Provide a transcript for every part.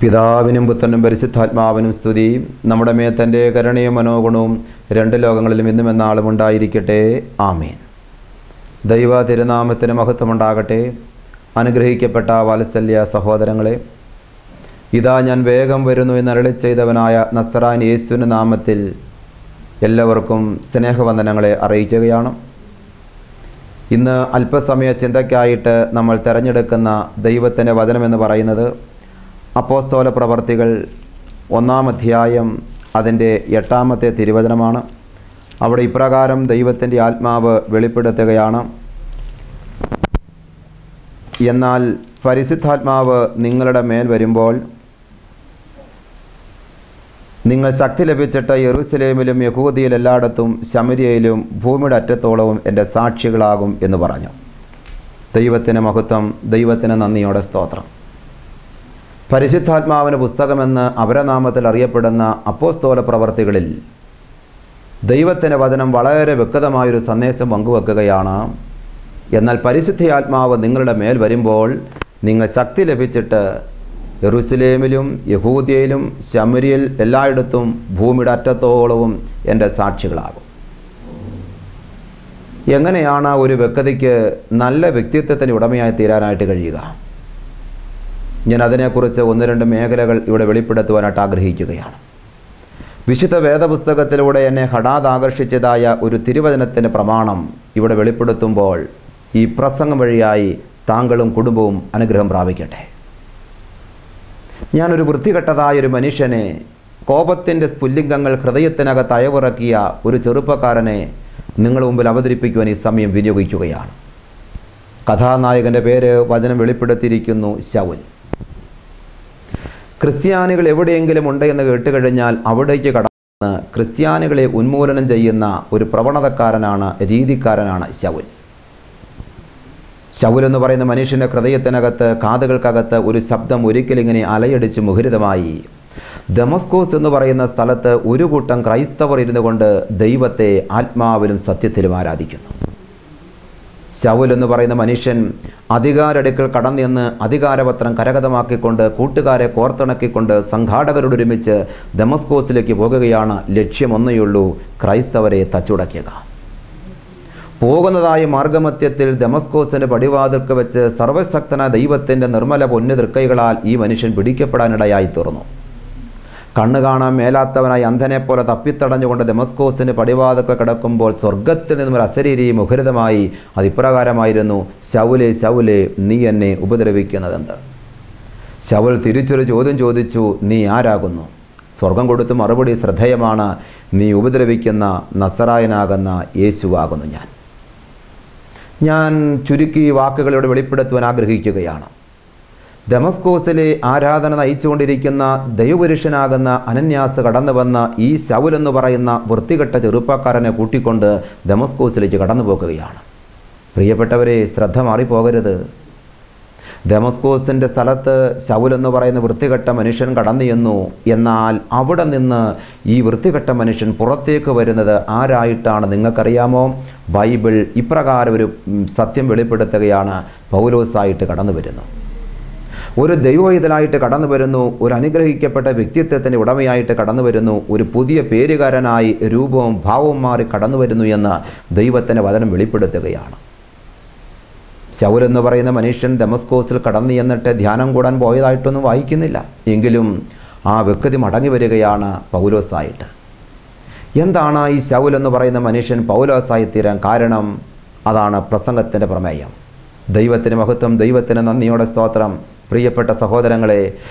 പിതാവിനും പുത്രനും പരിശുദ്ധാത്മാവിനും സ്തുതി. നമ്മുടെ മേൽ തൻ്റെ കരുണയും മനോഗുണവും രണ്ട് ലോകങ്ങളിലും ഇന്നും എന്നാളും ഉണ്ടായിരിക്കട്ടെ. ആമേൻ. ദൈവ തിരുനാമത്തിന് മഹത്വമുണ്ടാകട്ടെ. അനുഗ്രഹിക്കപ്പെട്ട വാത്സല്യ സഹോദരങ്ങളെ, ഇതാ ഞാൻ വേഗം വരുന്നു എന്ന് അരുളി ചെയ്തവനായ നസ്രായൻ യേശുവിൻ്റെ നാമത്തിൽ എല്ലാവർക്കും സ്നേഹവന്ദനങ്ങളെ അറിയിക്കുകയാണ്. ഇന്ന് അല്പസമയ ചിന്തയ്ക്കായിട്ട് നമ്മൾ തിരഞ്ഞെടുക്കുന്ന ദൈവത്തിൻ്റെ വചനമെന്ന് പറയുന്നത് അപ്പോസ്തല പ്രവർത്തികൾ 1-ാം അധ്യായം അതിൻ്റെ 8-ാമത്തെ തിരുവചനമാണ്. അവിടെ ഇപ്രകാരം ദൈവത്തിൻ്റെ ആത്മാവ് വെളിപ്പെടുത്തുകയാണ്: എന്നാൽ പരിശുദ്ധാത്മാവ് നിങ്ങളുടെ മേൽ വരുമ്പോൾ നിങ്ങൾ ശക്തി ലഭിച്ചിട്ട് യെരൂശലേമിലും യഹൂദിയിൽ എല്ലായിടത്തും ശമര്യയിലും ഭൂമിയുടെ അറ്റത്തോളവും എൻ്റെ സാക്ഷികളാകും എന്ന് പറഞ്ഞു. ദൈവത്തിന് മഹത്വം, ദൈവത്തിന് നന്ദിയോടെ സ്തോത്രം. പരിശുദ്ധാത്മാവിന് പുസ്തകമെന്ന് അപരനാമത്തിൽ അറിയപ്പെടുന്ന അപ്പോസ്തല പ്രവർത്തികളിൽ ദൈവത്തിൻ്റെ വചനം വളരെ വ്യക്തമായൊരു സന്ദേശം പങ്കുവെക്കുകയാണ്. എന്നാൽ പരിശുദ്ധാത്മാവ് നിങ്ങളുടെ മേൽ വരുമ്പോൾ നിങ്ങൾ ശക്തി ലഭിച്ചിട്ട് യെരൂശലേമിലും യഹൂദിയയിലും ശമര്യയിൽ എല്ലായിടത്തും ഭൂമിയുടെ അറ്റത്തോളവും എൻ്റെ സാക്ഷികളാകും. എങ്ങനെയാണ് ഒരു വ്യക്തിക്ക് നല്ല വ്യക്തിത്വത്തിന് ഉടമയായി തീരാനായിട്ട് കഴിയുക? ഞാൻ അതിനെക്കുറിച്ച് 1-2 മേഖലകൾ ഇവിടെ വെളിപ്പെടുത്തുവാനായിട്ട് ആഗ്രഹിക്കുകയാണ്. വിശുദ്ധ വേദപുസ്തകത്തിലൂടെ എന്നെ ഹഠാത് ആകർഷിച്ചതായ ഒരു തിരുവചനത്തിൻ്റെ പ്രമാണം ഇവിടെ വെളിപ്പെടുത്തുമ്പോൾ ഈ പ്രസംഗം വഴിയായി താങ്കളും കുടുംബവും അനുഗ്രഹം പ്രാപിക്കട്ടെ. ഞാനൊരു വൃത്തികെട്ടതായൊരു മനുഷ്യനെ, കോപത്തിൻ്റെ സ്ഫുല്ലിംഗങ്ങൾ ഹൃദയത്തിനകത്ത് അയവിറക്കിയ ഒരു ചെറുപ്പക്കാരനെ നിങ്ങളുടെ മുമ്പിൽ അവതരിപ്പിക്കുവാൻ ഈ സമയം വിനിയോഗിക്കുകയാണ്. കഥാനായകൻ്റെ പേര് വചനം വെളിപ്പെടുത്തിയിരിക്കുന്നു: ശൗൽ. ക്രിസ്ത്യാനികൾ എവിടെയെങ്കിലും ഉണ്ട് എന്ന് കേട്ടുകഴിഞ്ഞാൽ അവിടേക്ക് കടന്ന് ക്രിസ്ത്യാനികളെ ഉന്മൂലനം ചെയ്യുന്ന ഒരു പ്രവണതക്കാരനാണ്, രീതിക്കാരനാണ് ശൗൽ. ശൗൽ എന്ന് പറയുന്ന മനുഷ്യൻ്റെ ഹൃദയത്തിനകത്ത്, കാതുകൾക്കകത്ത് ഒരു ശബ്ദം ഒരിക്കലിങ്ങനെ അലയടിച്ച് മുഖരിതമായി. ദമസ്കോസ് എന്ന് പറയുന്ന സ്ഥലത്ത് ഒരു കൂട്ടം ക്രൈസ്തവർ ഇരുന്നു കൊണ്ട് ദൈവത്തെ ആത്മാവിലും സത്യത്തിലും ആരാധിക്കുന്നു. ശൗൽ എന്ന് പറയുന്ന മനുഷ്യൻ അധികാരടുക്കൽ കടന്നെന്ന് അധികാരപത്രം കരഗതമാക്കിക്കൊണ്ട് കൂട്ടുകാരെ കോർത്തിണക്കിക്കൊണ്ട് സംഘാടകരോട് ഒരുമിച്ച് ദമസ്കോസിലേക്ക് പോകുകയാണ്. ലക്ഷ്യമൊന്നേയുള്ളൂ: ക്രൈസ്തവരെ തച്ചുടയ്ക്കുക. പോകുന്നതായ മാർഗമധ്യത്തിൽ ദമസ്കോസിൻ്റെ പടിവാതിൽക്ക് വെച്ച് സർവശക്തനായ ദൈവത്തിൻ്റെ നിർമ്മല പൊന്നുതൃക്കൈകളാൽ ഈ മനുഷ്യൻ പിടിക്കപ്പെടാനിടയായി തീർന്നു. കണ്ണു കാണാൻ മേലാത്തവനായി അന്ധനെപ്പോലെ തപ്പിത്തടഞ്ഞുകൊണ്ട് ദമസ്കോസിൻ്റെ പടിവാതിൽക്ക് കിടക്കുമ്പോൾ സ്വർഗത്തിൽ നിന്നും ഒരു അശരീരി മുഖരിതമായി. അതിപ്രകാരമായിരുന്നു: ശൗലേ, ശൗലേ, നീ എന്നെ ഉപദ്രവിക്കുന്നതെന്ത്? ശൗൽ തിരിച്ചൊരു ചോദ്യം ചോദിച്ചു: നീ ആരാകുന്നു? സ്വർഗം കൊടുത്ത് മറുപടി ശ്രദ്ധേയമാണ്: നീ ഉപദ്രവിക്കുന്ന നസറായനാകുന്ന യേശുവാകുന്നു ഞാൻ ചുരുക്കി വാക്കുകളോട് വെളിപ്പെടുത്തുവാൻ ആഗ്രഹിക്കുകയാണ്. ദമസ്കോസിലെ ആരാധന നയിച്ചുകൊണ്ടിരിക്കുന്ന ദൈവപുരുഷനാകുന്ന അനന്യാസ് കടന്നു വന്ന ഈ ശൗൽ എന്ന് പറയുന്ന വൃത്തികെട്ട ചെറുപ്പക്കാരനെ കൂട്ടിക്കൊണ്ട് ദമസ്കോസിലേക്ക് കടന്നു പോകുകയാണ്. പ്രിയപ്പെട്ടവരെ, ശ്രദ്ധ മാറിപ്പോകരുത്. ദമസ്കോസിൻ്റെ സ്ഥലത്ത് ശൗൽ എന്ന് പറയുന്ന വൃത്തികെട്ട മനുഷ്യൻ കടന്നു ചെന്നു. എന്നാൽ അവിടെ നിന്ന് ഈ വൃത്തികെട്ട മനുഷ്യൻ പുറത്തേക്ക് വരുന്നത് ആരായിട്ടാണ് നിങ്ങൾക്കറിയാമോ? ബൈബിൾ ഇപ്രകാരം ഒരു സത്യം വെളിപ്പെടുത്തുകയാണ്: പൗലോസായിട്ട് കടന്നു വരുന്നു. ഒരു ദൈവവൈതലായിട്ട് കടന്നു വരുന്നു. ഒരു അനുഗ്രഹിക്കപ്പെട്ട വ്യക്തിത്വത്തിൻ്റെ ഉടമയായിട്ട് കടന്നു വരുന്നു. ഒരു പുതിയ പേരുകാരനായി രൂപവും ഭാവവും മാറി കടന്നു വരുന്നു എന്ന് ദൈവത്തിൻ്റെ വചനം വെളിപ്പെടുത്തുകയാണ്. ശൗൽ എന്ന് പറയുന്ന മനുഷ്യൻ ദമസ്കോസിൽ കടന്നു ചെന്നിട്ട് ധ്യാനം കൂടാൻ പോയതായിട്ടൊന്നും വായിക്കുന്നില്ല. എങ്കിലും ആ വ്യക്തി മടങ്ങി വരികയാണ് പൗലോസായിട്ട്. എന്താണ് ഈ ശൗൽ എന്ന് പറയുന്ന മനുഷ്യൻ പൗലോസായി തീരാൻ കാരണം? അതാണ് പ്രസംഗത്തിൻ്റെ പ്രമേയം. ദൈവത്തിന് മഹത്വം, ദൈവത്തിന് നന്ദിയോടെ സ്തോത്രം. പ്രിയപ്പെട്ട സഹോദരങ്ങളെ,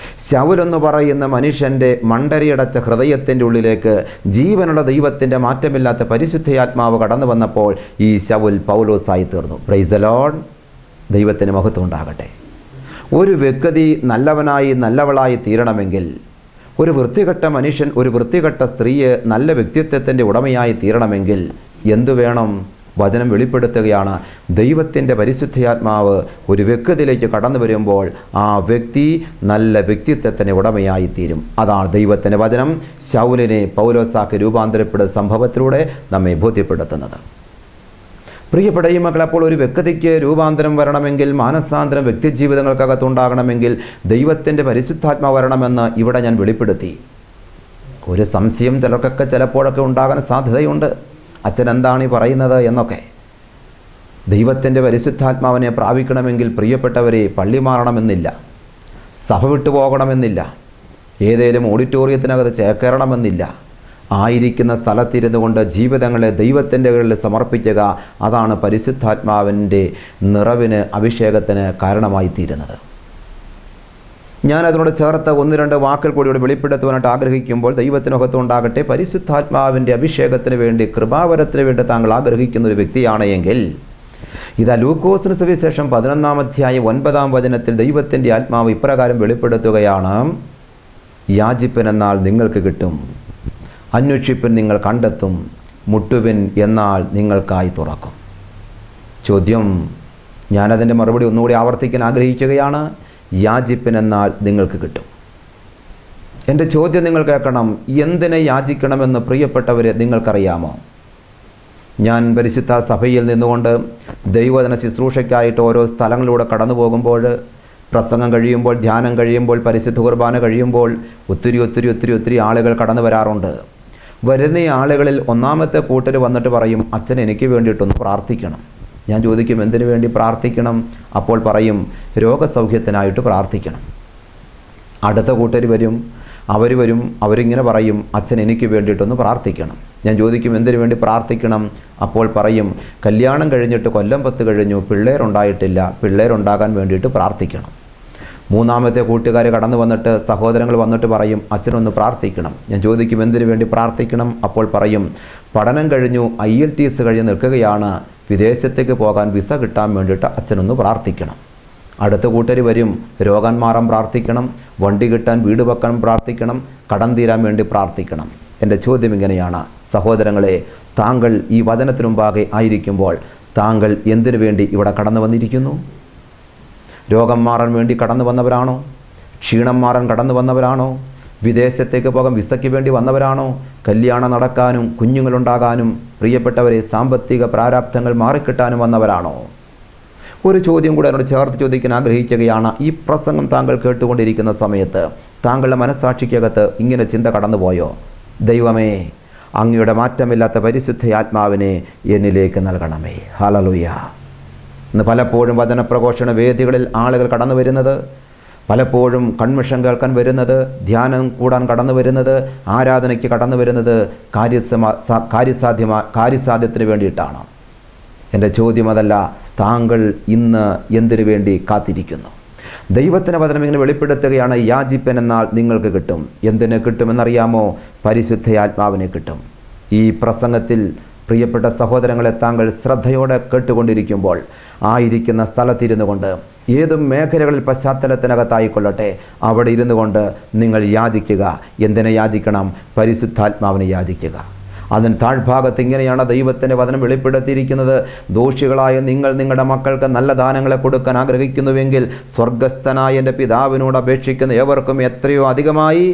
ശൗൽ എന്ന് പറയുന്ന മനുഷ്യൻ്റെ മണ്ടരിയടച്ച ഹൃദയത്തിൻ്റെ ഉള്ളിലേക്ക് ജീവനുള്ള ദൈവത്തിൻ്റെ മാറ്റമില്ലാത്ത പരിശുദ്ധാത്മാവ് കടന്നു വന്നപ്പോൾ ഈ ശൗൽ പൗലോസായി തീർന്നു. Price the Lord. ദൈവത്തിന് മഹത്വം ഉണ്ടാകട്ടെ. ഒരു വ്യക്തി നല്ലവനായി നല്ലവളായി തീരണമെങ്കിൽ, ഒരു വൃത്തികെട്ട മനുഷ്യൻ, ഒരു വൃത്തികെട്ട സ്ത്രീയെ നല്ല വ്യക്തിത്വത്തിൻ്റെ ഉടമയായി തീരണമെങ്കിൽ എന്തു വേണം? വചനം വെളിപ്പെടുത്തുകയാണ്: ദൈവത്തിൻ്റെ പരിശുദ്ധാത്മാവ് ഒരു വ്യക്തിയിലേക്ക് കടന്നു വരുമ്പോൾ ആ വ്യക്തി നല്ല വ്യക്തിത്വത്തിന് ഉടമയായി തീരും. അതാണ് ദൈവത്തിൻ്റെ വചനം ശൗലിനെ പൗലോസാക്കി രൂപാന്തരപ്പെടുന്ന സംഭവത്തിലൂടെ നമ്മെ ബോധ്യപ്പെടുത്തുന്നത്. പ്രിയപ്പെട്ട ഈ മക്കൾ, അപ്പോൾ ഒരു വ്യക്തിക്ക് രൂപാന്തരം വരണമെങ്കിൽ, മാനസാന്തരം വ്യക്തിജീവിതങ്ങൾക്കകത്തുണ്ടാകണമെങ്കിൽ ദൈവത്തിൻ്റെ പരിശുദ്ധാത്മാവ് വരണമെന്ന് ഇവിടെ ഞാൻ വെളിപ്പെടുത്തി. ഒരു സംശയം ചിലർക്കൊക്കെ ചിലപ്പോഴൊക്കെ ഉണ്ടാകാൻ സാധ്യതയുണ്ട്, അച്ഛൻ എന്താണ് ഈ പറയുന്നത് എന്നൊക്കെ. ദൈവത്തിൻ്റെ പരിശുദ്ധാത്മാവിനെ പ്രാപിക്കണമെങ്കിൽ പ്രിയപ്പെട്ടവരെ പള്ളി മാറണമെന്നില്ല, സഭ വിട്ടു പോകണമെന്നില്ല, ഏതേലും ഓഡിറ്റോറിയത്തിനകത്ത് ചേക്കേറണമെന്നില്ല. ആയിരിക്കുന്ന സ്ഥലത്തിരുന്നു കൊണ്ട് ജീവിതങ്ങളെ ദൈവത്തിൻ്റെ കീഴിൽ സമർപ്പിക്കുക, അതാണ് പരിശുദ്ധാത്മാവിൻ്റെ നിറവിന്, അഭിഷേകത്തിന് കാരണമായി തീരുന്നത്. ഞാനതിനോട് ചേർത്ത് 1-2 വാക്കുകൾ കൂടി ഇവിടെ വെളിപ്പെടുത്തുവാനായിട്ട് ആഗ്രഹിക്കുമ്പോൾ, ദൈവത്തിനകത്തുണ്ടാകട്ടെ, പരിശുദ്ധാത്മാവിൻ്റെ അഭിഷേകത്തിന് വേണ്ടി, കൃപാവരത്തിന് വേണ്ടി താങ്കൾ ആഗ്രഹിക്കുന്ന ഒരു വ്യക്തിയാണ് എങ്കിൽ, ഇതാ ലൂക്കോസിന് സുവിശേഷം 11-ാം അധ്യായം 9-ാം വചനത്തിൽ ദൈവത്തിൻ്റെ ആത്മാവ് ഇപ്രകാരം വെളിപ്പെടുത്തുകയാണ്: യാചിപ്പൻ എന്നാൽ നിങ്ങൾക്ക് കിട്ടും, അന്വേഷിപ്പിൻ നിങ്ങൾ കണ്ടെത്തും, മുട്ടുവിൻ എന്നാൽ നിങ്ങൾക്കായി തുറക്കും. ചോദ്യം, ഞാനതിൻ്റെ മറുപടി ഒന്നുകൂടി ആവർത്തിക്കാൻ ആഗ്രഹിക്കുകയാണ്. യാചിപ്പൻ എന്നാൽ നിങ്ങൾക്ക് കിട്ടും. എൻ്റെ ചോദ്യം നിങ്ങൾ കേൾക്കണം. എന്തിനെ യാചിക്കണമെന്ന് പ്രിയപ്പെട്ടവരെ നിങ്ങൾക്കറിയാമോ? ഞാൻ പരിശുദ്ധ സഭയിൽ നിന്നുകൊണ്ട് ദൈവവചന ശുശ്രൂഷയ്ക്കായിട്ട് ഓരോ സ്ഥലങ്ങളിലൂടെ കടന്നു പോകുമ്പോൾ, പ്രസംഗം കഴിയുമ്പോൾ, ധ്യാനം കഴിയുമ്പോൾ, പരിശുദ്ധ കുർബാന കഴിയുമ്പോൾ ഒത്തിരി ആളുകൾ കടന്നു വരാറുണ്ട്. വരുന്ന ആളുകളിൽ ഒന്നാമത്തെ കൂട്ടർ വന്നിട്ട് പറയും, അച്ഛൻ എനിക്ക് വേണ്ടിയിട്ടൊന്ന് പ്രാർത്ഥിക്കണം. ഞാൻ ചോദിക്കും, എന്തിനു വേണ്ടി പ്രാർത്ഥിക്കണം? അപ്പോൾ പറയും, രോഗസൗഖ്യത്തിനായിട്ട് പ്രാർത്ഥിക്കണം. അടുത്ത കൂട്ടർ വരും, അവരിങ്ങനെ പറയും, അച്ഛൻ എനിക്ക് വേണ്ടിയിട്ടൊന്ന് പ്രാർത്ഥിക്കണം. ഞാൻ ചോദിക്കും, എന്തിനു വേണ്ടി പ്രാർത്ഥിക്കണം? അപ്പോൾ പറയും, കല്യാണം കഴിഞ്ഞിട്ട് കൊല്ലം 10 കഴിഞ്ഞു, പിള്ളേരുണ്ടായിട്ടില്ല, പിള്ളേരുണ്ടാകാൻ വേണ്ടിയിട്ട് പ്രാർത്ഥിക്കണം. മൂന്നാമത്തെ കൂട്ടുകാർ കടന്നു വന്നിട്ട്, സഹോദരങ്ങൾ വന്നിട്ട് പറയും, അച്ഛനൊന്ന് പ്രാർത്ഥിക്കണം. ഞാൻ ചോദിക്കും, എന്തിനു വേണ്ടി പ്രാർത്ഥിക്കണം? അപ്പോൾ പറയും, പഠനം കഴിഞ്ഞു, IELTS കഴിഞ്ഞ് നിൽക്കുകയാണ്, വിദേശത്തേക്ക് പോകാൻ വിസ കിട്ടാൻ വേണ്ടിയിട്ട് അച്ഛനൊന്ന് പ്രാർത്ഥിക്കണം. അടുത്ത കൂട്ടർ വരും, രോഗം മാറാൻ പ്രാർത്ഥിക്കണം, വണ്ടി കിട്ടാൻ, വീട് വെക്കാൻ പ്രാർത്ഥിക്കണം, കടം തീരാൻ വേണ്ടി പ്രാർത്ഥിക്കണം. എൻ്റെ ചോദ്യം ഇങ്ങനെയാണ്, സഹോദരങ്ങളെ, താങ്കൾ ഈ വചനത്തിനു മുമ്പാകെ ആയിരിക്കുമ്പോൾ താങ്കൾ എന്തിനു വേണ്ടി ഇവിടെ കടന്നു വന്നിരിക്കുന്നു? രോഗം മാറാൻ വേണ്ടി കടന്നു വന്നവരാണോ? ക്ഷീണം മാറാൻ കടന്നു വന്നവരാണോ? വിദേശത്തേക്ക് പോകാൻ വിസയ്ക്ക് വേണ്ടി വന്നവരാണോ? കല്യാണം നടക്കാനും കുഞ്ഞുങ്ങളുണ്ടാകാനും, പ്രിയപ്പെട്ടവരെ, സാമ്പത്തിക പ്രാരാബ്ധങ്ങൾ മാറിക്കിട്ടാനും വന്നവരാണോ? ഒരു ചോദ്യം കൂടെ എന്നോട് ചേർത്ത് ചോദിക്കാൻ ആഗ്രഹിക്കുകയാണ്. ഈ പ്രസംഗം താങ്കൾ കേട്ടുകൊണ്ടിരിക്കുന്ന സമയത്ത് താങ്കളുടെ മനസ്സാക്ഷിക്കകത്ത് ഇങ്ങനെ ചിന്ത കടന്നുപോയോ? ദൈവമേ, അങ്ങയുടെ മാറ്റമില്ലാത്ത പരിശുദ്ധ ആത്മാവിനെ എന്നിലേക്ക് നൽകണമേ. ഹല്ലേലൂയ. ഇന്ന് പലപ്പോഴും വചനപ്രഘോഷണ വേദികളിൽ ആളുകൾ കടന്നു വരുന്നത്, പലപ്പോഴും കൺമിഷൻ കേൾക്കാൻ വരുന്നത്, ധ്യാനം കൂടാൻ കടന്നു വരുന്നത്, ആരാധനയ്ക്ക് കടന്നു വരുന്നത് കാര്യസാധ്യത്തിന് വേണ്ടിയിട്ടാണ്. എൻ്റെ ചോദ്യം അതല്ല. താങ്കൾ ഇന്ന് എന്തിനു വേണ്ടി കാത്തിരിക്കുന്നു? ദൈവത്തിൻ്റെ വചനം ഇങ്ങനെ വെളിപ്പെടുത്തുകയാണ്, യാചിപ്പൻ എന്നാൽ നിങ്ങൾക്ക് കിട്ടും. എന്തിന് കിട്ടുമെന്നറിയാമോ? പരിശുദ്ധ ആത്മാവിനെ കിട്ടും. ഈ പ്രസംഗത്തിൽ പ്രിയപ്പെട്ട സഹോദരങ്ങളെ, താങ്കൾ ശ്രദ്ധയോടെ കേട്ടുകൊണ്ടിരിക്കുമ്പോൾ, ആയിരിക്കുന്ന സ്ഥലത്തിരുന്നു കൊണ്ട്, ഏത് മേഖലകളിൽ പശ്ചാത്തലത്തിനകത്തായിക്കൊള്ളട്ടെ, അവിടെ ഇരുന്നു കൊണ്ട് നിങ്ങൾ യാചിക്കുക. എന്തിനെ യാചിക്കണം? പരിശുദ്ധാത്മാവിനെ യാചിക്കുക. അതിന് താഴ്ഭാഗത്ത് ഇങ്ങനെയാണ് ദൈവത്തിൻ്റെ വചനം വെളിപ്പെടുത്തിയിരിക്കുന്നത്: ദോഷികളായ നിങ്ങൾ നിങ്ങളുടെ മക്കൾക്ക് നല്ല ദാനങ്ങളെ കൊടുക്കാൻ ആഗ്രഹിക്കുന്നുവെങ്കിൽ, സ്വർഗസ്ഥനായ എൻ്റെ പിതാവിനോട് അപേക്ഷിക്കുന്ന ഏവർക്കും എത്രയോ അധികമായി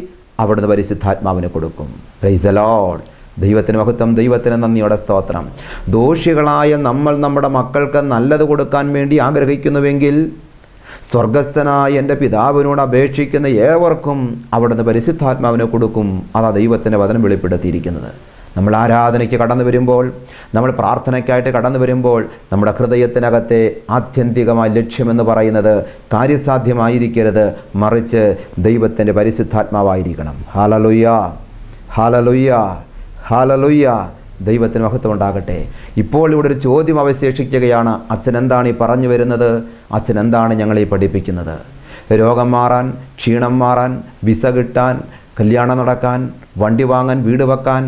അവിടുന്ന് പരിശുദ്ധാത്മാവിനെ കൊടുക്കും. Price the Lord. ദൈവത്തിന് മഹത്വം, ദൈവത്തിന് നന്ദിയോടെ സ്തോത്രം. ദോഷികളായ നമ്മൾ നമ്മുടെ മക്കൾക്ക് നല്ലത് കൊടുക്കാൻ വേണ്ടി ആഗ്രഹിക്കുന്നുവെങ്കിൽ, സ്വർഗസ്ഥനായ എൻ്റെ പിതാവിനോട് അപേക്ഷിക്കുന്ന ഏവർക്കും അവിടുന്ന് പരിശുദ്ധാത്മാവിനെ കൊടുക്കും. അതാ ദൈവത്തിൻ്റെ വചനം വെളിപ്പെടുത്തിയിരിക്കുന്നത്. നമ്മൾ ആരാധനയ്ക്ക് കടന്നു വരുമ്പോൾ, നമ്മൾ പ്രാർത്ഥനയ്ക്കായിട്ട് കടന്നു വരുമ്പോൾ, നമ്മുടെ ഹൃദയത്തിനകത്തെ ആത്യന്തികമായ ലക്ഷ്യമെന്ന് പറയുന്നത് കാര്യസാധ്യമായിരിക്കരുത്, മറിച്ച് ദൈവത്തിൻ്റെ പരിശുദ്ധാത്മാവായിരിക്കണം. Hallelujah, hallelujah, hallelujah. ദൈവത്തിന് മഹത്വം ഉണ്ടാകട്ടെ. ഇപ്പോൾ ഇവിടെ ഒരു ചോദ്യം അവശേഷിക്കുകയാണ്. അച്ഛൻ എന്താണ് ഈ പറഞ്ഞു വരുന്നത്? അച്ഛൻ എന്താണ് ഞങ്ങളെ പഠിപ്പിക്കുന്നത്? രോഗം മാറാൻ, ക്ഷീണം മാറാൻ, വിസ കിട്ടാൻ, കല്യാണം നടക്കാൻ, വണ്ടി വാങ്ങാൻ, വീട് വെക്കാൻ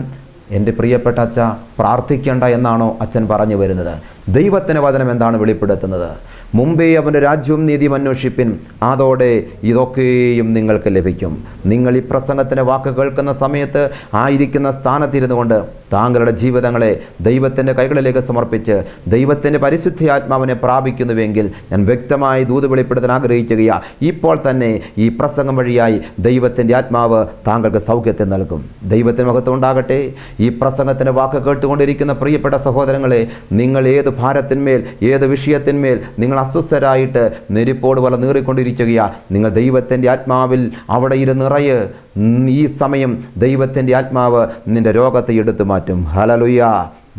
എൻ്റെ പ്രിയപ്പെട്ട അച്ഛ പ്രാർത്ഥിക്കേണ്ട എന്നാണോ അച്ഛൻ പറഞ്ഞു വരുന്നത്? ദൈവത്തിൻ്റെ വചനം എന്താണ് വെളിപ്പെടുത്തുന്നത്? മുമ്പേ അവൻ്റെ രാജ്യവും നീതിയും അന്വേഷിപ്പിൻ, അതോടെ ഇതൊക്കെയും നിങ്ങൾക്ക് ലഭിക്കും. നിങ്ങൾ ഈ പ്രസംഗത്തിൻ്റെ വാക്ക് കേൾക്കുന്ന സമയത്ത് ആയിരിക്കുന്ന സ്ഥാനത്തിരുന്നു കൊണ്ട് താങ്കളുടെ ജീവിതങ്ങളെ ദൈവത്തിൻ്റെ കൈകളിലേക്ക് സമർപ്പിച്ച് ദൈവത്തിൻ്റെ പരിശുദ്ധ ആത്മാവിനെ പ്രാപിക്കുന്നുവെങ്കിൽ, ഞാൻ വ്യക്തമായി ദൂത് വെളിപ്പെടുത്താൻ ആഗ്രഹിക്കുകയാണ്. ഇപ്പോൾ തന്നെ ഈ പ്രസംഗം വഴിയായി ദൈവത്തിൻ്റെ ആത്മാവ് താങ്കൾക്ക് സൗഖ്യത്തെ നൽകും. ദൈവത്തിന് മഹത്വം ഉണ്ടാകട്ടെ. ഈ പ്രസംഗത്തിൻ്റെ വാക്ക് കേട്ടുകൊണ്ടിരിക്കുന്ന പ്രിയപ്പെട്ട സഹോദരങ്ങളെ, നിങ്ങൾ ഏത് ഭാരത്തിന്മേൽ, ഏത് വിഷയത്തിന്മേൽ നിങ്ങൾ അസ്വസ്ഥരായിട്ട് നെരിപ്പോട് പോലെ നീറിക്കൊണ്ടിരിക്കുകയാണ്, നിങ്ങൾ ദൈവത്തിൻ്റെ ആത്മാവിൽ അവിടെ ഇരുന്നിറയ്. ഈ സമയം ദൈവത്തിൻ്റെ ആത്മാവ് നിൻ്റെ രോഗത്തെ എടുത്തു മാറ്റും. ഹല്ലേലൂയ.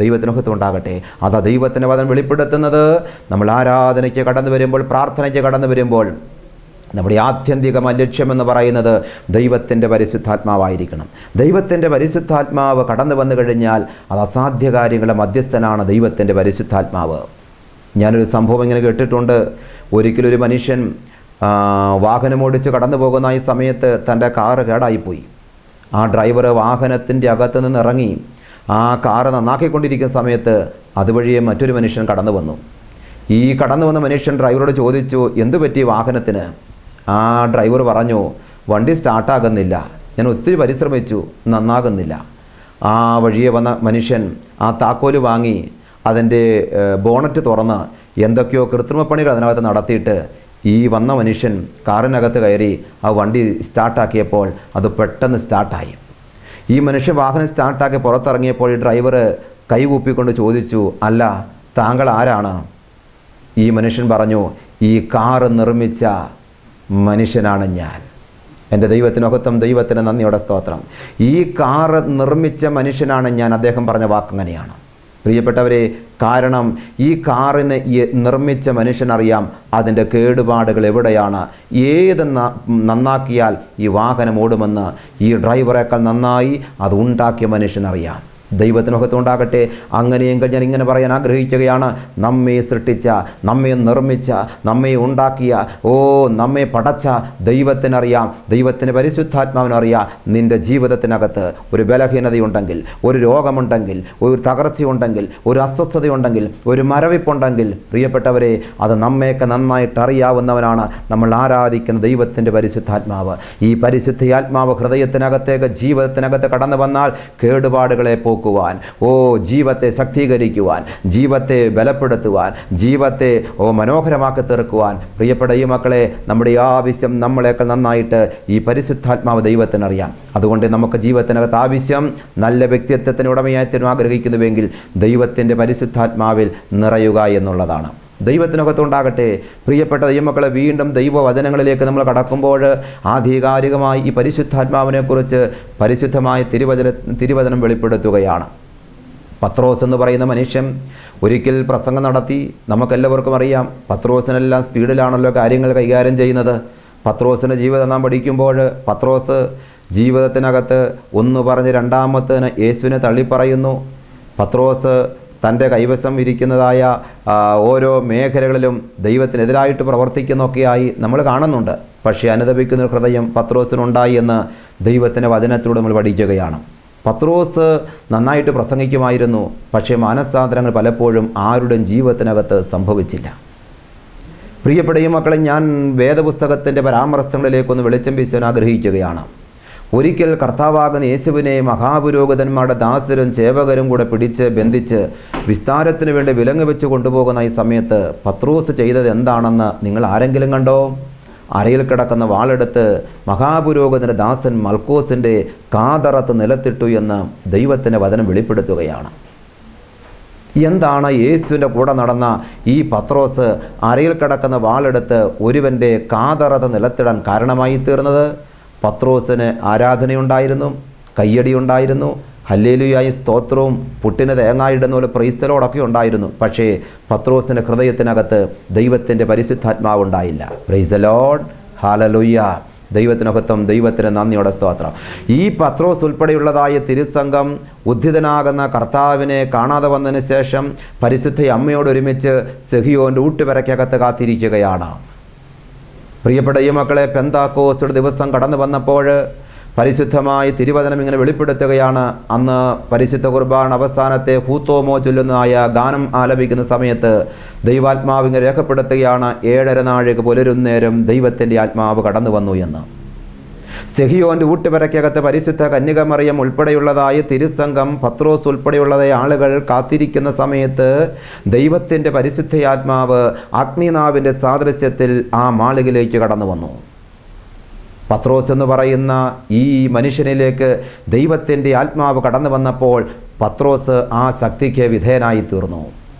ദൈവത്തിനൊക്കെ ഉണ്ടാകട്ടെ. അതാ ദൈവത്തിൻ്റെ വചനം വെളിപ്പെടുത്തുന്നത്. നമ്മൾ ആരാധനയ്ക്ക് കടന്നു വരുമ്പോൾ, പ്രാർത്ഥനയ്ക്ക് കടന്നു വരുമ്പോൾ നമ്മുടെ ആത്യന്തികമായ ലക്ഷ്യമെന്ന് പറയുന്നത് ദൈവത്തിൻ്റെ പരിശുദ്ധാത്മാവായിരിക്കണം. ദൈവത്തിൻ്റെ പരിശുദ്ധാത്മാവ് കടന്നു വന്നു കഴിഞ്ഞാൽ അത് അസാധ്യ കാര്യങ്ങളുടെ മധ്യസ്ഥനാണ് ദൈവത്തിൻ്റെ പരിശുദ്ധാത്മാവ്. ഞാനൊരു സംഭവം ഇങ്ങനെ കേട്ടിട്ടുണ്ട്. ഒരിക്കലൊരു മനുഷ്യൻ വാഹനമോടിച്ച് കടന്നു പോകുന്ന ഈ സമയത്ത് തൻ്റെ കാറ് കേടായിപ്പോയി. ആ ഡ്രൈവർ വാഹനത്തിൻ്റെ അകത്ത് നിന്ന് ഇറങ്ങി ആ കാറ് നന്നാക്കിക്കൊണ്ടിരിക്കുന്ന സമയത്ത് അതുവഴിയെ മറ്റൊരു മനുഷ്യൻ കടന്നു വന്നു. ഈ കടന്നു വന്ന മനുഷ്യൻ ഡ്രൈവറോട് ചോദിച്ചു, എന്തു പറ്റി വാഹനത്തിന്? ആ ഡ്രൈവർ പറഞ്ഞു, വണ്ടി സ്റ്റാർട്ടാകുന്നില്ല, ഞാൻ ഒത്തിരി പരിശ്രമിച്ചു, നന്നാകുന്നില്ല. ആ വഴിയെ വന്ന മനുഷ്യൻ ആ താക്കോല് വാങ്ങി അതിൻ്റെ ബോണറ്റ് തുറന്ന് എന്തൊക്കെയോ കൃത്രിമപ്പണികൾ അതിനകത്ത് നടത്തിയിട്ട് ഈ വന്ന മനുഷ്യൻ കാറിനകത്ത് കയറി ആ വണ്ടി സ്റ്റാർട്ടാക്കിയപ്പോൾ അത് പെട്ടെന്ന് സ്റ്റാർട്ടായി. ഈ മനുഷ്യൻ വാഹനം സ്റ്റാർട്ടാക്കി പുറത്തിറങ്ങിയപ്പോൾ ഈ ഡ്രൈവർ കൈകൂപ്പിക്കൊണ്ട് ചോദിച്ചു, അല്ല, താങ്കൾ ആരാണ്? ഈ മനുഷ്യൻ പറഞ്ഞു, ഈ കാറ് നിർമ്മിച്ച മനുഷ്യനാണ് ഞാൻ. എൻ്റെ ദൈവത്തിനൊക്കത്തും ദൈവത്തിന് നന്ദിയോടെ സ്തോത്രം. ഈ കാറ് നിർമ്മിച്ച മനുഷ്യനാണ് ഞാൻ. അദ്ദേഹം പറഞ്ഞ വാക്കങ്ങനെയാണ് പ്രിയപ്പെട്ടവരെ. കാരണം ഈ കാറിനെ നിർമ്മിച്ച മനുഷ്യനറിയാം അതിൻ്റെ കേടുപാടുകൾ എവിടെയാണ്, ഏത് നന്നാക്കിയാൽ ഈ വാഹനം ഓടുമെന്ന് ഈ ഡ്രൈവറേക്കാൾ നന്നായി അത് ഉണ്ടാക്കിയ മനുഷ്യനറിയാം. ദൈവത്തിനൊക്കെ ഉണ്ടാകട്ടെ. അങ്ങനെയെങ്കിൽ ഞാൻ ഇങ്ങനെ പറയാൻ ആഗ്രഹിക്കുകയാണ്, നമ്മെ സൃഷ്ടിച്ച, നമ്മെ നിർമ്മിച്ച, നമ്മെ ഉണ്ടാക്കിയ, നമ്മെ പടച്ച ദൈവത്തിനറിയാം, ദൈവത്തിന് പരിശുദ്ധാത്മാവിനറിയാം. നിൻ്റെ ജീവിതത്തിനകത്ത് ഒരു ബലഹീനതയുണ്ടെങ്കിൽ, ഒരു രോഗമുണ്ടെങ്കിൽ, ഒരു തകർച്ചയുണ്ടെങ്കിൽ, ഒരു അസ്വസ്ഥതയുണ്ടെങ്കിൽ, ഒരു മരവിപ്പുണ്ടെങ്കിൽ, പ്രിയപ്പെട്ടവരെ, അത് നമ്മയൊക്കെ നന്നായിട്ട് അറിയാവുന്നവനാണ് നമ്മൾ ആരാധിക്കുന്ന ദൈവത്തിൻ്റെ പരിശുദ്ധാത്മാവ്. ഈ പരിശുദ്ധാത്മാവ് ഹൃദയത്തിനകത്തേക്ക്, ജീവിതത്തിനകത്ത് കടന്നു വന്നാൽ കേടുപാടുകളെ ജീവിതത്തെ ശക്തീകരിക്കുവാൻ, ജീവിതത്തെ ബലപ്പെടുത്തുവാൻ, ജീവിതത്തെ മനോഹരമാക്കി തീർക്കുവാൻ. പ്രിയപ്പെട്ട ഈ മക്കളെ, നമ്മുടെ ആവശ്യം നമ്മളെക്കാൾ നന്നായിട്ട് ഈ പരിശുദ്ധാത്മാവ് ദൈവത്തിനറിയാം. അതുകൊണ്ട് നമുക്ക് ജീവിതത്തിനകത്ത് ആവശ്യം നല്ല വ്യക്തിത്വത്തിന് ഉടമയായി ആഗ്രഹിക്കുന്നുവെങ്കിൽ ദൈവത്തിൻ്റെ പരിശുദ്ധാത്മാവിൽ നിറയുക എന്നുള്ളതാണ്. ദൈവത്തിനകത്തുണ്ടാകട്ടെ. പ്രിയപ്പെട്ട ദൈവമക്കളെ, വീണ്ടും ദൈവവചനങ്ങളിലേക്ക് നമ്മൾ കടക്കുമ്പോൾ ആധികാരികമായി ഈ പരിശുദ്ധാത്മാവിനെക്കുറിച്ച് പരിശുദ്ധമായ തിരുവചനം വെളിപ്പെടുത്തുകയാണ്. പത്രോസ് എന്ന് പറയുന്ന മനുഷ്യൻ ഒരിക്കൽ പ്രസംഗം നടത്തി. നമുക്കെല്ലാവർക്കും അറിയാം, പത്രോസിനെല്ലാം സ്പീഡിലാണല്ലോ കാര്യങ്ങൾ കൈകാര്യം ചെയ്യുന്നത്. പത്രോസിൻ്റെ ജീവിതം നാം പഠിക്കുമ്പോൾ പത്രോസ് ജീവിതത്തിനകത്ത് ഒന്ന് പറഞ്ഞ് രണ്ടാമത്തേന് യേശുവിനെ തള്ളിപ്പറയുന്നു. പത്രോസ് തൻ്റെ കൈവശം ഇരിക്കുന്നതായ ഓരോ മേഖലകളിലും ദൈവത്തിനെതിരായിട്ട് പ്രവർത്തിക്കുന്നൊക്കെയായി നമ്മൾ കാണുന്നുണ്ട്. പക്ഷേ അനുതപിക്കുന്ന ഹൃദയം പത്രോസിനുണ്ടായി എന്ന് ദൈവത്തിൻ്റെ വചനത്തിലൂടെ നമ്മൾ പഠിക്കുകയാണ്. പത്രോസ് നന്നായിട്ട് പ്രസംഗിക്കുമായിരുന്നു. പക്ഷേ മാനസാന്തരങ്ങൾ പലപ്പോഴും ആരുടെയും ജീവിതത്തിനകത്ത് സംഭവിച്ചില്ല. പ്രിയപ്പെട്ട ഈ മക്കളെ, ഞാൻ വേദപുസ്തകത്തിൻ്റെ പരാമർശങ്ങളിലേക്കൊന്ന് വെളിച്ചം വീശാൻ ആഗ്രഹിക്കുകയാണ്. ഒരിക്കൽ കർത്താവാകുന്ന യേശുവിനെ മഹാപുരോഹിതന്മാരുടെ ദാസരും സേവകരും കൂടെ പിടിച്ച് ബന്ധിച്ച് വിസ്താരത്തിന് വേണ്ടി വിലങ്ങ് വെച്ച് കൊണ്ടുപോകുന്ന ഈ സമയത്ത് പത്രോസ് ചെയ്തത് എന്താണെന്ന് നിങ്ങൾ ആരെങ്കിലും കണ്ടോ? അരയിൽ കിടക്കുന്ന വാളെടുത്ത് മഹാപുരോഹിതൻ്റെ ദാസൻ മൽക്കോസിൻ്റെ കാതറത്ത് നിലത്തിട്ടു എന്ന് ദൈവത്തിൻ്റെ വചനം വെളിപ്പെടുത്തുകയാണ്. എന്താണ് യേശുവിൻ്റെ കൂടെ നടന്ന ഈ പത്രോസ് അരയിൽ കിടക്കുന്ന വാളെടുത്ത് ഒരുവൻ്റെ കാതറത്ത് നിലത്തിടാൻ കാരണമായി തീർന്നത്? പത്രോസിന് ആരാധനയുണ്ടായിരുന്നു, കയ്യടിയുണ്ടായിരുന്നു, ഹല്ലേലൂയായും സ്തോത്രവും പുട്ടിന് തേങ്ങായിടുന്ന പോലെ പ്രൈസ് ദി ലോർഡ് ഉണ്ടായിരുന്നു. പക്ഷേ പത്രോസിൻ്റെ ഹൃദയത്തിനകത്ത് ദൈവത്തിൻ്റെ പരിശുദ്ധാത്മാവ് ഉണ്ടായില്ല. Praise the Lord, hallelujah. ദൈവത്തിനകത്തും ദൈവത്തിന് നന്ദിയോടെ സ്തോത്രം. ഈ പത്രോസ് ഉൾപ്പെടെയുള്ളതായ തിരുസംഘം ഉദ്ധിതനാകുന്ന കർത്താവിനെ കാണാതെ വന്നതിന് ശേഷം പരിശുദ്ധ അമ്മയോടൊരുമിച്ച് സെഹിയോൻ്റെ ഊട്ടുപെരയ്ക്കകത്ത് കാത്തിരിക്കുകയാണ്. പ്രിയപ്പെട്ട ഈ മക്കളെ, പെന്തക്കോസ്ത് ദിവസം കടന്നു വന്നപ്പോൾ പരിശുദ്ധമായ തിരുവചനം ഇങ്ങനെ വെളിപ്പെടുത്തുകയാണ്. അന്ന് പരിശുദ്ധ കുർബാന അവസാനത്തെ ഹൂത്തോമോ ചൊല്ലുന്നതായ ഗാനം ആലപിക്കുന്ന സമയത്ത് ദൈവാത്മാവ് ഇങ്ങനെ രേഖപ്പെടുത്തുകയാണ്, 7:30 നാഴിക പുലരുന്നേരം ദൈവത്തിൻ്റെ ആത്മാവ് കടന്നു വന്നു എന്ന്. സെഹിയോൻ്റെ ഊട്ടുപെരയ്ക്കകത്ത് പരിശുദ്ധ കന്യകമറിയം ഉൾപ്പെടെയുള്ളതായ തിരുസംഘം, പത്രോസ് ഉൾപ്പെടെയുള്ളതായ ആളുകൾ കാത്തിരിക്കുന്ന സമയത്ത് ദൈവത്തിൻ്റെ പരിശുദ്ധയാത്മാവ് അഗ്നിനാവിൻ്റെ സാദൃശ്യത്തിൽ ആ മാളികയിലേക്ക് കടന്നു വന്നു. പത്രോസ് എന്ന് പറയുന്ന ഈ മനുഷ്യനിലേക്ക് ദൈവത്തിൻ്റെ ആത്മാവ് കടന്നു വന്നപ്പോൾ പത്രോസ് ആ ശക്തിക്ക് വിധേയനായി തീർന്നു.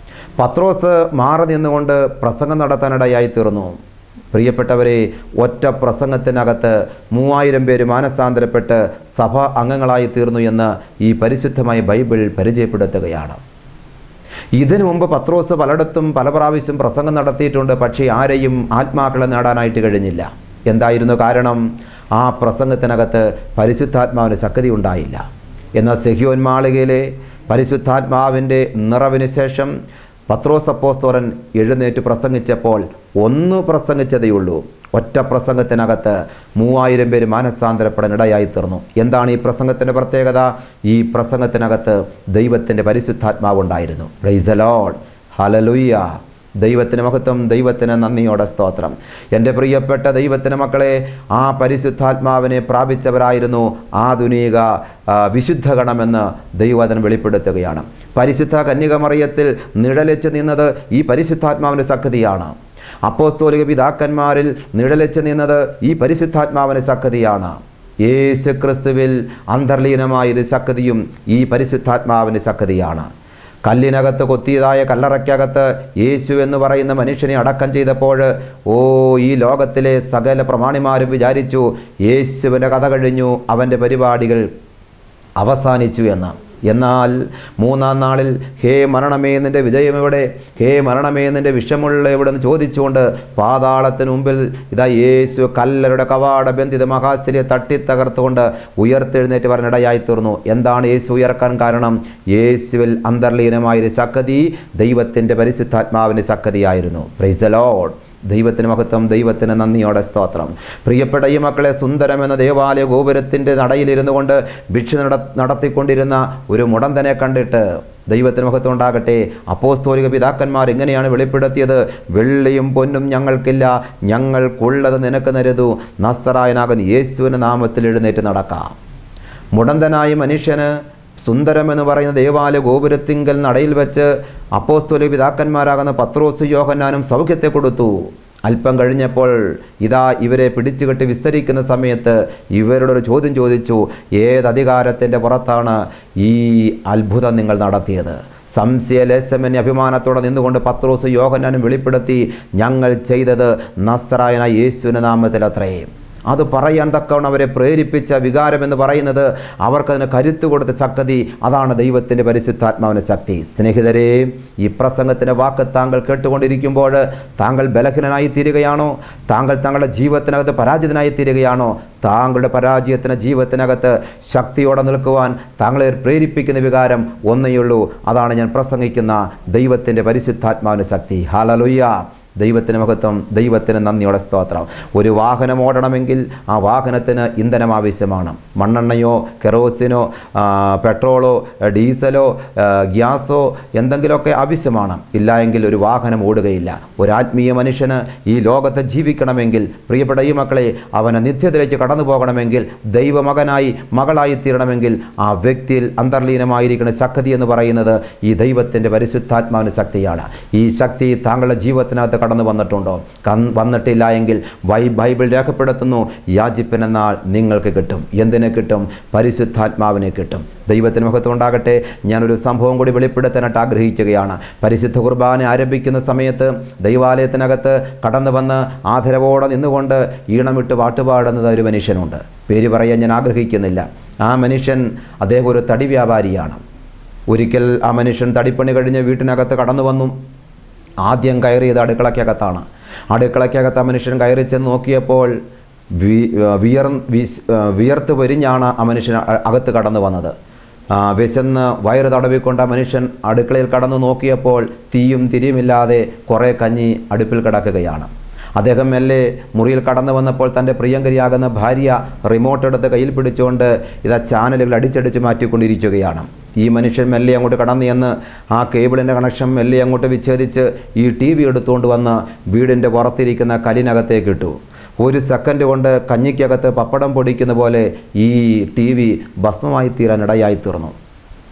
പത്രോസ് മാറി നിന്നുകൊണ്ട് പ്രസംഗം നടത്താനിടയായി തീർന്നു. പ്രിയപ്പെട്ടവരെ, ഒറ്റ പ്രസംഗത്തിനകത്ത് 3000 പേര് മാനസാന്തരപ്പെട്ട് സഭ അംഗങ്ങളായി തീർന്നു എന്ന് ഈ പരിശുദ്ധമായ ബൈബിൾ പരിചയപ്പെടുത്തുകയാണ്. ഇതിനു മുമ്പ് പത്രോസ് പലയിടത്തും പല പ്രാവശ്യം പ്രസംഗം നടത്തിയിട്ടുണ്ട്. പക്ഷേ ആരെയും ആത്മാക്കളെ നേടാനായിട്ട് കഴിഞ്ഞില്ല. എന്തായിരുന്നു കാരണം? ആ പ്രസംഗത്തിനകത്ത് പരിശുദ്ധാത്മാവിന് ശക്തി ഉണ്ടായില്ല. എന്നാൽ സെഹിയോൻ മാളികയിലെ പരിശുദ്ധാത്മാവിൻ്റെ നിറവിന് ശേഷം പത്രോസ് അപ്പോസ്തലൻ എഴുന്നേറ്റ് പ്രസംഗിച്ചപ്പോൾ ഒന്ന് പ്രസംഗിച്ചതേയുള്ളൂ. ഒറ്റ പ്രസംഗത്തിനകത്ത് 3000 പേര് മാനസാന്തരപ്പെടാൻ ഇടയായി തീർന്നു. എന്താണ് ഈ പ്രസംഗത്തിൻ്റെ പ്രത്യേകത? ഈ പ്രസംഗത്തിനകത്ത് ദൈവത്തിൻ്റെ പരിശുദ്ധാത്മാവുണ്ടായിരുന്നു. Praise the Lord, hallelujah. ദൈവത്തിന് മഹത്വം, ദൈവത്തിന് നന്ദിയോടെ സ്തോത്രം. എൻ്റെ പ്രിയപ്പെട്ട ദൈവത്തിന് മക്കളെ, ആ പരിശുദ്ധാത്മാവിനെ പ്രാപിച്ചവരായിരുന്നു ആധുനിക വിശുദ്ധഗണമെന്ന് ദൈവവചനം വെളിപ്പെടുത്തുകയാണ്. പരിശുദ്ധ കന്യകമറിയത്തിൽ നിഴലിച്ച് നിന്നത് ഈ പരിശുദ്ധാത്മാവിൻ്റെ ശക്തിയാണ്. അപ്പോസ്തോലിക പിതാക്കന്മാരിൽ നിഴലിച്ച് നിന്നത് ഈ പരിശുദ്ധാത്മാവിൻ്റെ ശക്തിയാണ്. യേശു ക്രിസ്തുവിൽ അന്തർലീനമായൊരു ശക്തിയും ഈ പരിശുദ്ധാത്മാവിൻ്റെ ശക്തിയാണ്. കല്ലിനകത്ത് കൊത്തിയതായ കല്ലറയ്ക്കകത്ത് യേശു എന്ന് പറയുന്ന മനുഷ്യനെ അടക്കം ചെയ്തപ്പോൾ ഈ ലോകത്തിലെ സകല പ്രമാണിമാരും വിചാരിച്ചു യേശുവിൻ്റെ കഥ കഴിഞ്ഞു, അവൻ്റെ പരിപാടികൾ അവസാനിച്ചു എന്ന്. എന്നാൽ 3-ാം നാളിൽ ഹേ മരണമേ നിൻ്റെ വിജയം എവിടെ, ഹേ മരണമേ നിൻ്റെ വിഷമുള്ള എവിടെ എന്ന് ചോദിച്ചുകൊണ്ട് പാതാളത്തിന് മുമ്പിൽ ഇതാ യേശു കല്ലരുടെ കവാട ബന്ധിത മഹാശിലെ തട്ടിത്തകർത്തുകൊണ്ട് ഉയർത്തെഴുന്നേറ്റ് പറഞ്ഞിടയായി തീർന്നു. എന്താണ് യേശു ഉയർക്കാൻ കാരണം? യേശുവിൽ അന്തർലീനമായൊരു ശക്തി ദൈവത്തിൻ്റെ പരിശുദ്ധാത്മാവിൻ്റെ ശക്തിയായിരുന്നു. Price the Lord. ദൈവത്തിന് മഹത്വം, ദൈവത്തിന് നന്ദിയോടെ സ്തോത്രം. പ്രിയപ്പെട്ട ഈ മക്കളെ, സുന്ദരമെന്ന ദേവാലയ ഗോപുരത്തിൻ്റെ നടയിലിരുന്നു കൊണ്ട് ഭിക്ഷ നടത്തിക്കൊണ്ടിരുന്ന ഒരു മുടന്തനെ കണ്ടിട്ട് ദൈവത്തിന് മഹത്വം ഉണ്ടാകട്ടെ, അപ്പോസ്തോലിക പിതാക്കന്മാർ എങ്ങനെയാണ് വെളിപ്പെടുത്തിയത്? വെള്ളിയും പൊന്നും ഞങ്ങൾക്കില്ല, ഞങ്ങൾക്കുള്ളത് നിനക്ക് നരുതു, നസറായനാകുന്ന യേശുവിൻ്റെ നാമത്തിൽ എഴുന്നേറ്റ് നടക്കാം. മുടന്തനായ മനുഷ്യന് സുന്ദരമെന്ന് പറയുന്ന ദേവാലയ ഗോപുരത്തിങ്കൽ നടയിൽ വെച്ച് അപ്പോസ്തോലിക പിതാക്കന്മാരാകുന്ന പത്രോസ് യോഹന്നാനും സൗഖ്യത്തെ കൊടുത്തു. അല്പം കഴിഞ്ഞപ്പോൾ ഇതാ ഇവരെ പിടിച്ചുകെട്ടി വിസ്തരിക്കുന്ന സമയത്ത് ഇവരോടൊരു ചോദ്യം ചോദിച്ചു, ഏതധികാരത്തിൻ്റെ പുറത്താണ് ഈ അത്ഭുതം നിങ്ങൾ നടത്തിയത്? സംശയലേശമെന്ന അഭിമാനത്തോടെ നിന്നുകൊണ്ട് പത്രോസ് യോഹന്നാനും വെളിപ്പെടുത്തി, ഞങ്ങൾ ചെയ്തത് നസറായനായ യേശുവിൻ്റെ നാമത്തിൽ അത്രയും. അത് പറയാൻ തക്കവണ്ണം അവരെ പ്രേരിപ്പിച്ച വികാരം എന്ന് പറയുന്നത് അവർക്കതിന് കരുത്ത് കൊടുത്ത ശക്തി, അതാണ് ദൈവത്തിൻ്റെ പരിശുദ്ധാത്മാവിൻ്റെ ശക്തി. സ്നേഹിതരെ, ഈ പ്രസംഗത്തിൻ്റെ വാക്ക് താങ്കൾ കേട്ടുകൊണ്ടിരിക്കുമ്പോൾ താങ്കൾ ബലഹീനനായി തീരുകയാണോ? താങ്കൾ താങ്കളുടെ ജീവിതത്തിനകത്ത് പരാജിതനായി തീരുകയാണോ? താങ്കളുടെ പരാജയത്തിന് ജീവിതത്തിനകത്ത് ശക്തിയോടെ നിൽക്കുവാൻ താങ്കളെ പ്രേരിപ്പിക്കുന്ന വികാരം ഒന്നേയുള്ളൂ. അതാണ് ഞാൻ പ്രസംഗിക്കുന്ന ദൈവത്തിൻ്റെ പരിശുദ്ധാത്മാവിൻ്റെ ശക്തി. ഹല്ലേലൂയ. ദൈവത്തിന് മഹത്വം, ദൈവത്തിന് നന്ദിയോടെ സ്തോത്രം. ഒരു വാഹനം ഓടണമെങ്കിൽ ആ വാഹനത്തിന് ഇന്ധനം ആവശ്യമാണ്. മണ്ണെണ്ണയോ കെറോസിനോ പെട്രോളോ ഡീസലോ ഗ്യാസോ എന്തെങ്കിലുമൊക്കെ ആവശ്യമാണ്. ഇല്ല എങ്കിൽ ഒരു വാഹനം ഓടുകയില്ല. ഒരു ആത്മീയ മനുഷ്യന് ഈ ലോകത്ത് ജീവിക്കണമെങ്കിൽ, പ്രിയപ്പെട്ട ഈ മക്കളെ, അവന് നിത്യത്തിലേക്ക് കടന്നു പോകണമെങ്കിൽ, ദൈവമകനായി മകളായി തീരണമെങ്കിൽ ആ വ്യക്തിയിൽ അന്തർലീനമായിരിക്കുന്ന ശക്തി എന്ന് പറയുന്നത് ഈ ദൈവത്തിൻ്റെ പരിശുദ്ധാത്മാവിൻ്റെ ശക്തിയാണ്. ഈ ശക്തി താങ്കളുടെ ജീവിതത്തിനകത്ത് കടന്നു വന്നിട്ടുണ്ടോ? വന്നിട്ടില്ല എങ്കിൽ ബൈബിൾ രേഖപ്പെടുത്തുന്നു, യാചിപ്പനെന്നാൽ നിങ്ങൾക്ക് കിട്ടും. എന്തിനെ കിട്ടും? പരിശുദ്ധാത്മാവിനെ കിട്ടും. ദൈവത്തിന് മഹത്വം ഉണ്ടാകട്ടെ. ഞാനൊരു സംഭവം കൂടി വെളിപ്പെടുത്താനായിട്ട് ആഗ്രഹിക്കുകയാണ്. പരിശുദ്ധ കുർബാന ആരംഭിക്കുന്ന സമയത്ത് ദൈവാലയത്തിനകത്ത് കടന്നു വന്ന് ആദരവോടെ നിന്നുകൊണ്ട് ഈണമിട്ട് പാട്ടുപാടുന്നത് ഒരു മനുഷ്യനുണ്ട്. പേര് പറയാൻ ഞാൻ ആഗ്രഹിക്കുന്നില്ല. ആ മനുഷ്യൻ അദ്ദേഹം ഒരു തടി വ്യാപാരിയാണ്. ഒരിക്കൽ ആ മനുഷ്യൻ തടിപ്പണി കഴിഞ്ഞ് വീട്ടിനകത്ത് കടന്നു വന്നു. ആദ്യം കയറിയത് അടുക്കളയ്ക്കകത്താണ്. അടുക്കളയ്ക്കകത്ത് ആ മനുഷ്യൻ കയറി ചെന്ന് നോക്കിയപ്പോൾ വിയർത്ത് പൊരിഞ്ഞാണ് ആ മനുഷ്യൻ അകത്ത് കടന്നു വന്നത്. വിശന്ന് വയറ് തടവിക്കൊണ്ട് ആ മനുഷ്യൻ അടുക്കളയിൽ കടന്നു നോക്കിയപ്പോൾ തീയും തിരിയുമില്ലാതെ കുറേ കഞ്ഞി അടുപ്പിൽ കിടക്കുകയാണ്. അദ്ദേഹം മെല്ലെ മുറിയിൽ കടന്നു വന്നപ്പോൾ തൻ്റെ പ്രിയങ്കരിയാകുന്ന ഭാര്യ റിമോട്ട് എടുത്ത് കയ്യിൽ പിടിച്ചുകൊണ്ട് ഇതാ ചാനലുകൾ അടിച്ചടിച്ച് മാറ്റിക്കൊണ്ടിരിക്കുകയാണ്. ഈ മനുഷ്യൻ മെല്ലെ അങ്ങോട്ട് കടന്നു ചെന്ന് ആ കേബിളിൻ്റെ കണക്ഷൻ മെല്ലെ അങ്ങോട്ട് വിച്ഛേദിച്ച് ഈ TV എടുത്തുകൊണ്ട് വന്ന് വീടിൻ്റെ പുറത്തിരിക്കുന്ന കല്ലിനകത്തേക്ക് ഇട്ടു. ഒരു സെക്കൻഡ് കൊണ്ട് കഞ്ഞിക്കകത്ത് പപ്പടം പൊടിക്കുന്ന പോലെ ഈ TV ഭസ്മമായി തീരാൻ ഇടയായി തീർന്നു.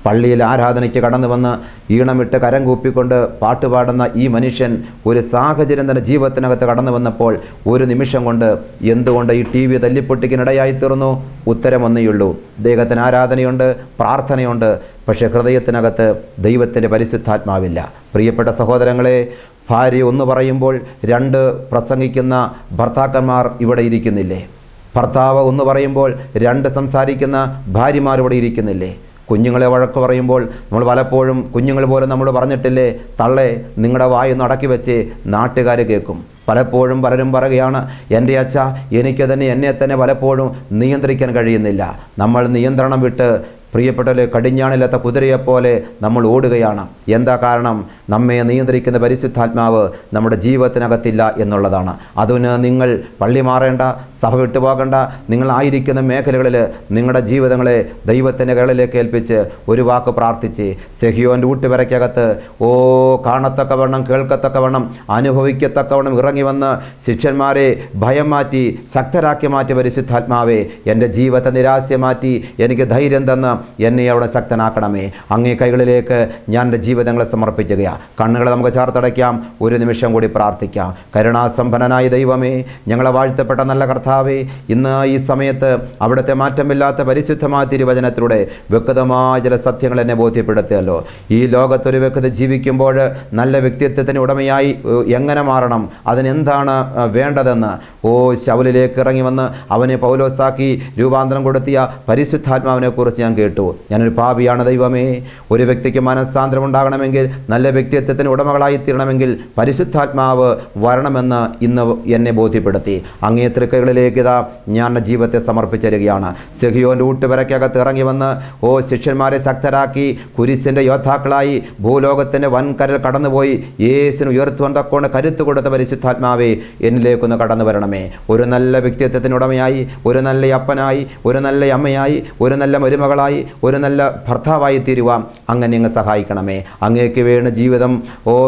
പള്ളിയിൽ ആരാധനയ്ക്ക് കടന്നു വന്ന് ഈണമിട്ട് കരം കൂപ്പിക്കൊണ്ട് പാട്ടുപാടുന്ന ഈ മനുഷ്യൻ ഒരു സാഹചര്യം തന്നെ ജീവിതത്തിനകത്ത് കടന്നു വന്നപ്പോൾ ഒരു നിമിഷം കൊണ്ട് എന്തുകൊണ്ട് ഈ ടി വി തല്ലിപ്പൊട്ടിക്കിനിടയായി തീർന്നു? ഉത്തരം ഒന്നേയുള്ളൂ. അദ്ദേഹത്തിന് ആരാധനയുണ്ട്, പ്രാർത്ഥനയുണ്ട്, പക്ഷേ ഹൃദയത്തിനകത്ത് ദൈവത്തിൻ്റെ പരിശുദ്ധാത്മാവില്ല. പ്രിയപ്പെട്ട സഹോദരങ്ങളെ, ഭാര്യ ഒന്ന് പറയുമ്പോൾ രണ്ട് പ്രസംഗിക്കുന്ന ഭർത്താക്കന്മാർ ഇവിടെ ഇരിക്കുന്നില്ലേ? ഭർത്താവ് ഒന്ന് പറയുമ്പോൾ രണ്ട് സംസാരിക്കുന്ന ഭാര്യമാർ ഇവിടെ ഇരിക്കുന്നില്ലേ? കുഞ്ഞുങ്ങളെ വഴക്ക് പറയുമ്പോൾ നമ്മൾ പലപ്പോഴും കുഞ്ഞുങ്ങൾ പോലും നമ്മൾ പറഞ്ഞിട്ടില്ലേ, തള്ളേ നിങ്ങളുടെ വായൊന്ന് അടക്കി വെച്ച് നാട്ടുകാർ കേൾക്കും. പലപ്പോഴും പലരും പറയുകയാണ്, എൻ്റെ അച്ഛ എനിക്ക് തന്നെ എന്നെ തന്നെ പലപ്പോഴും നിയന്ത്രിക്കാൻ കഴിയുന്നില്ല. നമ്മൾ നിയന്ത്രണം വിട്ട് പ്രിയപ്പെട്ടവരെ കടിഞ്ഞാണില്ലാത്ത കുതിരയെപ്പോലെ നമ്മൾ ഓടുകയാണ്. എന്താ കാരണം? നമ്മെ നിയന്ത്രിക്കുന്ന പരിശുദ്ധാത്മാവ് നമ്മുടെ ജീവിതത്തിനകത്തില്ല എന്നുള്ളതാണ്. അതിന് നിങ്ങൾ പള്ളി മാറേണ്ട, സഭ വിട്ടുപോകേണ്ട, നിങ്ങളായിരിക്കുന്ന മേഖലകളിൽ നിങ്ങളുടെ ജീവിതങ്ങളെ ദൈവത്തിൻ്റെ കൈകളിലേക്ക് ഏൽപ്പിച്ച് ഒരു വാക്ക് പ്രാർത്ഥിച്ച് സെഹിയോൻ്റെ ഊട്ടുവരയ്ക്കകത്ത് കാണത്തക്കവണ്ണം, കേൾക്കത്തക്കവണ്ണം, അനുഭവിക്കത്തക്കവണ്ണം ഇറങ്ങി വന്ന് ശിഷ്യന്മാരെ ഭയം മാറ്റി ശക്തരാക്കി മാറ്റി പരിശുദ്ധാത്മാവേ, എൻ്റെ ജീവിതത്തെ നിരാശ മാറ്റി എനിക്ക് ധൈര്യം തന്ന് എന്നെ അവിടെ ശക്തനാക്കണമേ. അങ്ങേ കൈകളിലേക്ക് ഞാൻ എൻ്റെ ജീവിതങ്ങളെ സമർപ്പിക്കുകയാണ്. കണ്ണുകളെ നമുക്ക് ചേർത്തടയ്ക്കാം, ഒരു നിമിഷം കൂടി പ്രാർത്ഥിക്കാം. കരുണാസമ്പന്നനായ ദൈവമേ, ഞങ്ങളെ വാഴ്ത്തപ്പെട്ട നല്ല കർത്താവേ, ഇന്ന് ഈ സമയത്ത് അവിടുത്തെ മാറ്റമില്ലാത്ത പരിശുദ്ധമായ തിരുവചനത്തിലൂടെ വ്യക്തമായ ചില സത്യങ്ങൾ എന്നെ ബോധ്യപ്പെടുത്തിയല്ലോ. ഈ ലോകത്തൊരു വ്യക്തി ജീവിക്കുമ്പോൾ നല്ല വ്യക്തിത്വത്തിന് ഉടമയായി എങ്ങനെ മാറണം, അതിനെന്താണ് വേണ്ടതെന്ന് ശൗലിലേക്ക് ഇറങ്ങി വന്ന് അവനെ പൗലോസാക്കി രൂപാന്തരം കൊടുത്തിയ പരിശുദ്ധാത്മാവിനെ കുറിച്ച് ഞാൻ കേട്ടു. ഞാനൊരു പാപിയാണ് ദൈവമേ. ഒരു വ്യക്തിക്ക് മനസ്സാന്തരം ഉണ്ടാകണമെങ്കിൽ, നല്ല വ്യക്തിത്വത്തിന് ഉടമകളായി തീരണമെങ്കിൽ പരിശുദ്ധാത്മാവ് വരണമെന്ന് ഇന്ന് എന്നെ ബോധ്യപ്പെടുത്തി. അങ്ങേ തൃക്കൈകളിലേക്ക് ഇതാ ഞാൻ ജീവിതത്തെ സമർപ്പിച്ചിരിക്കുകയാണ്. സെഹിയോൻ്റെ ഊട്ടുവരയ്ക്കകത്ത് ഇറങ്ങി വന്ന് ശിഷ്യന്മാരെ ശക്തരാക്കി കുരിശിൻ്റെ യോദ്ധാക്കളായി ഭൂലോകത്തിൻ്റെ വൻകരൽ കടന്നുപോയി യേശുവിനെ ഉയർത്തുവാൻ തക്കോണ്ട് കരുത്ത് കൊടുത്ത പരിശുദ്ധാത്മാവേ, എന്നിലേക്കൊന്ന് കടന്നു വരണമേ. ഒരു നല്ല വ്യക്തിത്വത്തിന് ഉടമയായി, ഒരു നല്ല അപ്പനായി, ഒരു നല്ല അമ്മയായി, ഒരു നല്ല മരുമകളായി, ഒരു നല്ല ഭർത്താവായി തീരുവാൻ അങ്ങനെ അങ്ങ് സഹായിക്കണമേ. അങ്ങേക്ക് വേണ്ട ജീവിതം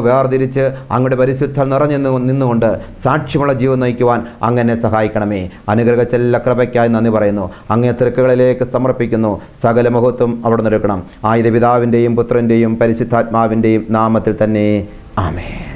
വേർതിരിച്ച് അങ്ങയുടെ പരിശുദ്ധ നിറഞ്ഞു നിന്നുകൊണ്ട് സാക്ഷ്യമുള്ള ജീവൻ നയിക്കുവാൻ അങ്ങനെ സഹായിക്കണമേ. അനുഗ്രഹിച്ച എല്ലാ കൃപയ്ക്കായി നന്ദി പറയുന്നു. അങ്ങേ തൃക്കകളിലേക്ക് സമർപ്പിക്കുന്നു. സകല മഹത്വം അവിടെ നിൽക്കണം. ആയത് പിതാവിൻ്റെയും പുത്രൻ്റെയും പരിശുദ്ധാത്മാവിൻ്റെയും നാമത്തിൽ തന്നെ. ആമേൻ.